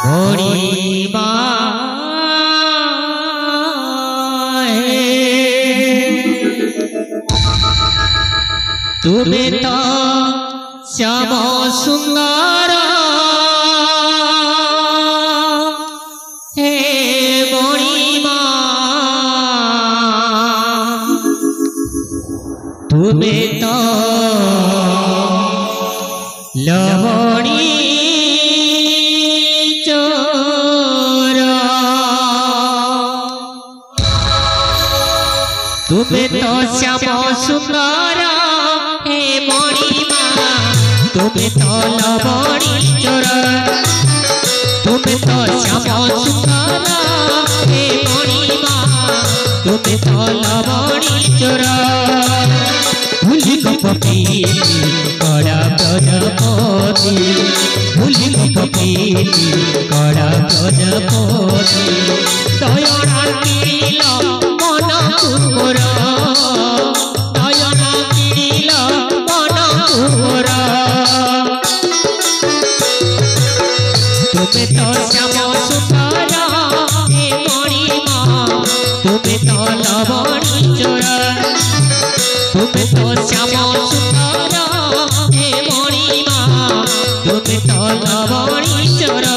हरि माँ तुम्हें तो श्याम सुंदर हे मणिमा तुम्हें तो लवणी चोरा तुम्हें तो श्याम सुंदर हे मणिमा तुम्हें तो लवणी चोरा तुम्हें तो श्याम सुंदर हे मणिमा तुम्हें तो लवणी चोरा भूली कपी कड़ा प्रजापति भूली कपी कड़ा प्रजापति दयना किल मन कुमोर दयना किल मन कुमोर तुम्हें तो श्याम सुंदर हे मणिमा तुम्हें तो लवणी चोरा तुम्हें तो श्याम सुंदर हे मणिमा तुम्हें तो लवणी चोरा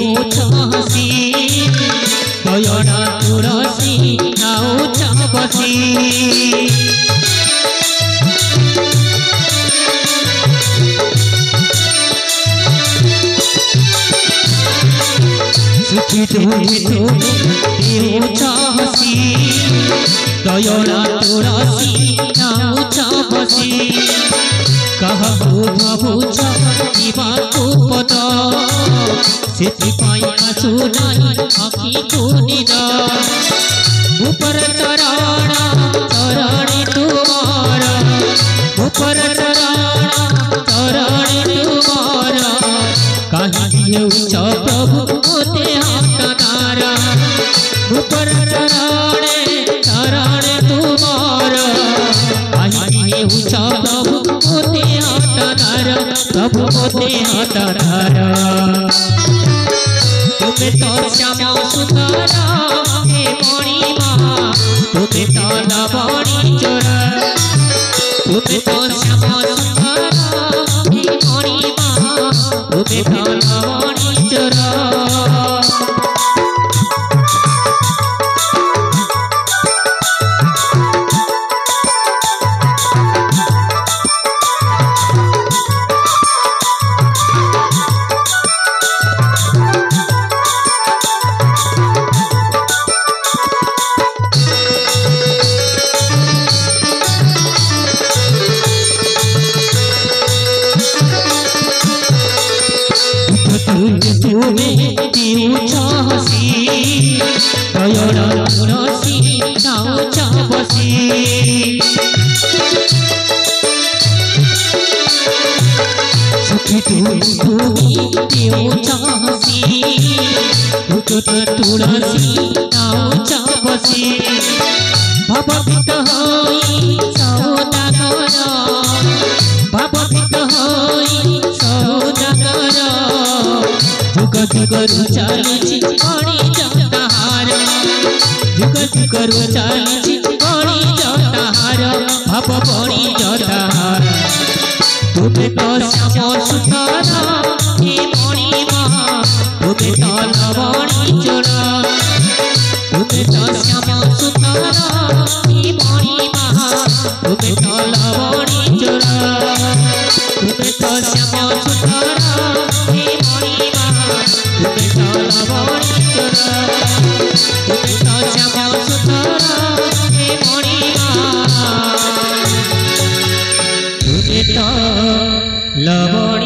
हसी दयना तुलसी नाउ बसी सुखी हसी दयना तुलसी नाउ बसी कहबू भावुच पद से आसु नहीं आखि को निद ऊपर चरण चरणी तुमार ऊपर चरण चरणी तुमार कहीं उच्च प्रभु मोते हाथ ऊपर चरण चरण तुमार कहीं उच्च प्रभु मोते हाथ प्रभु मोते हाथ तुम्हें तो श्याम सुंदर हे मणिमा तुम्हें तो लवणी चोरा तुम्हें तो श्याम सुंदर हे मणिमा तुम्हें तो लवणी चोरा हसी दयना तुलसी नाउ बसी सुखी हसी तुलसी नाउ बसी भवभीत होई सौदागर भवभीत होई सौदागर जुग जुगरु चली मणि जताहार जुग जुगरु चली मणि जताहार भव मणि जताहार तुम्हें तो श्याम सुंदर हे मणिमा तुम्हें तो लवणी चोरा तुम्हें तो श्याम सुंदर हे मणिमा तुम्हें तो लवणी चोरा तुम्हें तो श्याम सुंदर हे मणिमा तुम्हें तो लवणी चोरा तुम्हें तो श्याम তো লবণ